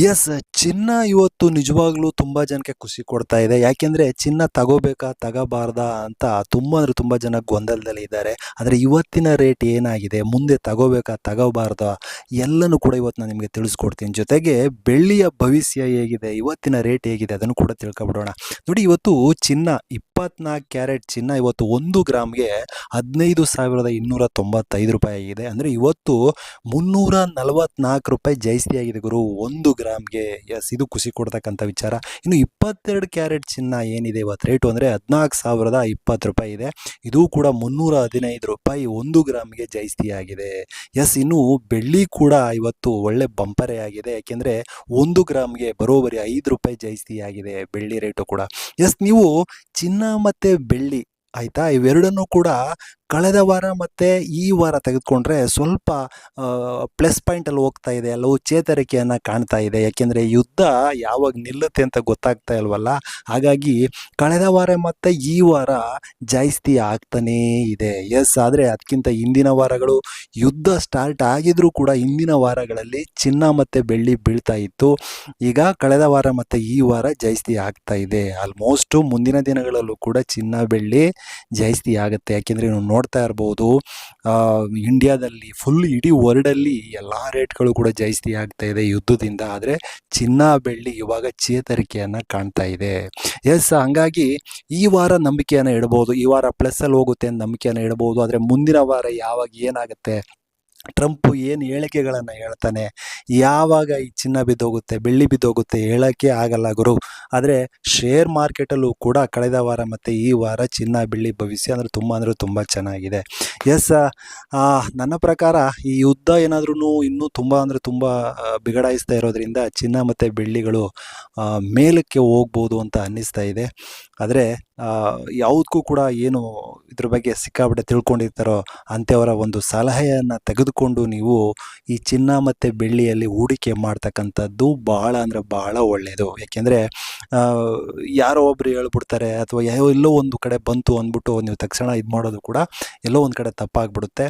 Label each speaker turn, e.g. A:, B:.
A: Yes. ಚಿನ್ನ ಇವತ್ತು ನಿಜವಾಗ್ಲೂ ತುಂಬಾ ಜನಕ್ಕೆ ಖುಷಿ ಕೊಡ್ತಾ ಇದೆ. ಯಾಕೆಂದ್ರೆ ಚಿನ್ನ ತಗೋಬೇಕಾ ತಗೋಬಾರ್ದಾ ಅಂತ ತುಂಬಾ ಅಂದ್ರೆ ತುಂಬಾ ಜನ ಗೊಂದಲದಲ್ಲಿ ಇದ್ದಾರೆ. ಆದ್ರೆ ಇವತ್ತಿನ ರೇಟ್ ಏನಾಗಿದೆ, ಮುಂದೆ ತಗೋಬೇಕಾ ತಗೋಬಾರ್ದಾ ಎಲ್ಲನೂ ಕೂಡ ಇವತ್ತು ನಾನು ನಿಮಗೆ ತಿಳಿಸ್ಕೊಡ್ತೀನಿ. ಜೊತೆಗೆ ಬೆಳ್ಳಿಯ ಭವಿಷ್ಯ ಹೇಗಿದೆ, ಇವತ್ತಿನ ರೇಟ್ ಹೇಗಿದೆ ಅದನ್ನು ಕೂಡ ತಿಳ್ಕೊಬಿಡೋಣ. ನೋಡಿ, ಇವತ್ತು ಚಿನ್ನ 24 ಕ್ಯಾರೆಟ್ ಚಿನ್ನ ಇವತ್ತು 1 ಗ್ರಾಮ್ಗೆ 15,295 ರೂಪಾಯಿ ಆಗಿದೆ. ಅಂದ್ರೆ ಇವತ್ತು 344 ರೂಪಾಯಿ ಜಾಸ್ತಿ ಆಗಿದೆ ಗುರು 1 ಗ್ರಾಮ್ಗೆ. ಎಸ್, ಇದು ಖುಷಿ ಕೊಡ್ತಕ್ಕಂಥ ವಿಚಾರ. ಇನ್ನು 22 ಕ್ಯಾರೆಟ್ ಚಿನ್ನ ಏನಿದೆ ಇವತ್ತು ರೇಟು ಅಂದರೆ 14,020 ರೂಪಾಯಿ ಇದೆ. ಇದು ಕೂಡ 315 ರೂಪಾಯಿ 1 ಗ್ರಾಮ್ಗೆ ಜಾಸ್ತಿ ಆಗಿದೆ. ಎಸ್, ಇನ್ನು ಬೆಳ್ಳಿ ಕೂಡ ಇವತ್ತು ಒಳ್ಳೆ ಬಂಪರೇ ಆಗಿದೆ. ಯಾಕೆಂದರೆ 1 ಗ್ರಾಮ್ಗೆ ಬರೋಬ್ಬರಿ 5 ರೂಪಾಯಿ ಜಾಸ್ತಿ ಆಗಿದೆ ಬೆಳ್ಳಿ ರೇಟು ಕೂಡ. ಎಸ್, ನೀವು ಚಿನ್ನ ಮತ್ತು ಬೆಳ್ಳಿ ಆಯಿತಾ, ಇವೆರಡನ್ನೂ ಕೂಡ ಕಳೆದ ವಾರ ಮತ್ತು ಈ ವಾರ ತೆಗೆದುಕೊಂಡ್ರೆ ಸ್ವಲ್ಪ ಪ್ಲಸ್ ಪಾಯಿಂಟಲ್ಲಿ ಹೋಗ್ತಾ ಇದೆ, ಎಲ್ಲವೂ ಚೇತರಿಕೆಯನ್ನು ಕಾಣ್ತಾ ಇದೆ. ಯಾಕೆಂದರೆ ಯುದ್ಧ ಯಾವಾಗ ನಿಲ್ಲುತ್ತೆ ಅಂತ ಗೊತ್ತಾಗ್ತಾ ಇಲ್ವಲ್ಲ. ಹಾಗಾಗಿ ಕಳೆದ ವಾರ ಮತ್ತು ಈ ವಾರ ಜಾಸ್ತಿ ಆಗ್ತಾನೇ ಇದೆ. ಎಸ್, ಆದರೆ ಅದಕ್ಕಿಂತ ಹಿಂದಿನ ವಾರಗಳು ಯುದ್ಧ ಸ್ಟಾರ್ಟ್ ಆಗಿದ್ರೂ ಕೂಡ ಹಿಂದಿನ ವಾರಗಳಲ್ಲಿ ಚಿನ್ನ ಮತ್ತು ಬೆಳ್ಳಿ ಬೀಳ್ತಾ ಇತ್ತು. ಈಗ ಕಳೆದ ವಾರ ಮತ್ತು ಈ ವಾರ ಜಾಸ್ತಿ ಆಗ್ತಾ ಇದೆ. ಆಲ್ಮೋಸ್ಟು ಮುಂದಿನ ದಿನಗಳಲ್ಲೂ ಕೂಡ ಚಿನ್ನ ಬೆಳ್ಳಿ ಜಾಸ್ತಿ ಆಗುತ್ತೆ. ಯಾಕೆಂದರೆ ನೀವು ನೋಡ್ತಾ ಇರ್ಬೋದು, ಇಂಡಿಯಾದಲ್ಲಿ ಫುಲ್ ಇಡೀ ವರ್ಲ್ಡಲ್ಲಿ ಎಲ್ಲ ರೇಟ್ಗಳು ಕೂಡ ಜಾಸ್ತಿ ಆಗ್ತಾ ಇದೆ ಯುದ್ಧದಿಂದ. ಆದರೆ ಚಿನ್ನ ಬೆಳ್ಳಿ ಇವಾಗ ಚೇತರಿಕೆಯನ್ನು ಕಾಣ್ತಾ ಇದೆ. ಎಸ್, ಹಂಗಾಗಿ ಈ ವಾರ ನಂಬಿಕೆಯನ್ನು ಇಡ್ಬೋದು, ಈ ವಾರ ಪ್ಲಸ್ಸಲ್ಲಿ ಹೋಗುತ್ತೆ ಅಂತ ನಂಬಿಕೆಯನ್ನು ಇಡ್ಬೋದು. ಆದರೆ ಮುಂದಿನ ವಾರ ಯಾವಾಗ ಏನಾಗುತ್ತೆ, ಟ್ರಂಪು ಏನು ಹೇಳಿಕೆಗಳನ್ನು ಹೇಳ್ತಾನೆ, ಯಾವಾಗ ಈ ಚಿನ್ನ ಬಿದ್ದೋಗುತ್ತೆ ಬೆಳ್ಳಿ ಬಿದ್ದೋಗುತ್ತೆ ಹೇಳೋಕ್ಕೆ ಆಗಲ್ಲ ಗುರು. ಆದರೆ ಶೇರ್ ಮಾರ್ಕೆಟಲ್ಲೂ ಕೂಡ ಕಳೆದ ವಾರ ಮತ್ತು ಈ ವಾರ ಚಿನ್ನ ಬೆಳ್ಳಿ ಭವಿಷ್ಯ ಅಂದರೆ ತುಂಬ ಚೆನ್ನಾಗಿದೆ. ಎಸ್, ನನ್ನ ಪ್ರಕಾರ ಈ ಯುದ್ಧ ಏನಾದ್ರೂ ಇನ್ನೂ ತುಂಬ ಬಿಗಡಾಯಿಸ್ತಾ ಇರೋದ್ರಿಂದ ಚಿನ್ನ ಮತ್ತು ಬೆಳ್ಳಿಗಳು ಮೇಲಕ್ಕೆ ಹೋಗ್ಬೋದು ಅಂತ ಅನ್ನಿಸ್ತಾ ಇದೆ. ಆದರೆ ಯಾವುದಕ್ಕೂ ಕೂಡ ಏನು ಇದ್ರ ಬಗ್ಗೆ ಸಿಕ್ಕಾಪಟ್ಟೆ ತಿಳ್ಕೊಂಡಿರ್ತಾರೋ ಅಂಥವರ ಒಂದು ಸಲಹೆಯನ್ನು ತೆಗೆದುಕೊಂಡು ನೀವು ಈ ಚಿನ್ನ ಮತ್ತು ಬೆಳ್ಳಿಯಲ್ಲಿ ಹೂಡಿಕೆ ಮಾಡ್ತಕ್ಕಂಥದ್ದು ಬಹಳ ಅಂದರೆ ಬಹಳ ಒಳ್ಳೆಯದು. ಯಾಕೆಂದರೆ ಯಾರೋ ಒಬ್ರು ಹೇಳ್ಬಿಡ್ತಾರೆ ಅಥವಾ ಎಲ್ಲೋ ಒಂದು ಕಡೆ ಬಂತು ಅಂದ್ಬಿಟ್ಟು ನೀವು ತಕ್ಷಣ ಇದು ಮಾಡೋದು ಕೂಡ ಎಲ್ಲೋ ಒಂದು ಕಡೆ ತಪ್ಪಾಗ್ಬಿಡುತ್ತೆ.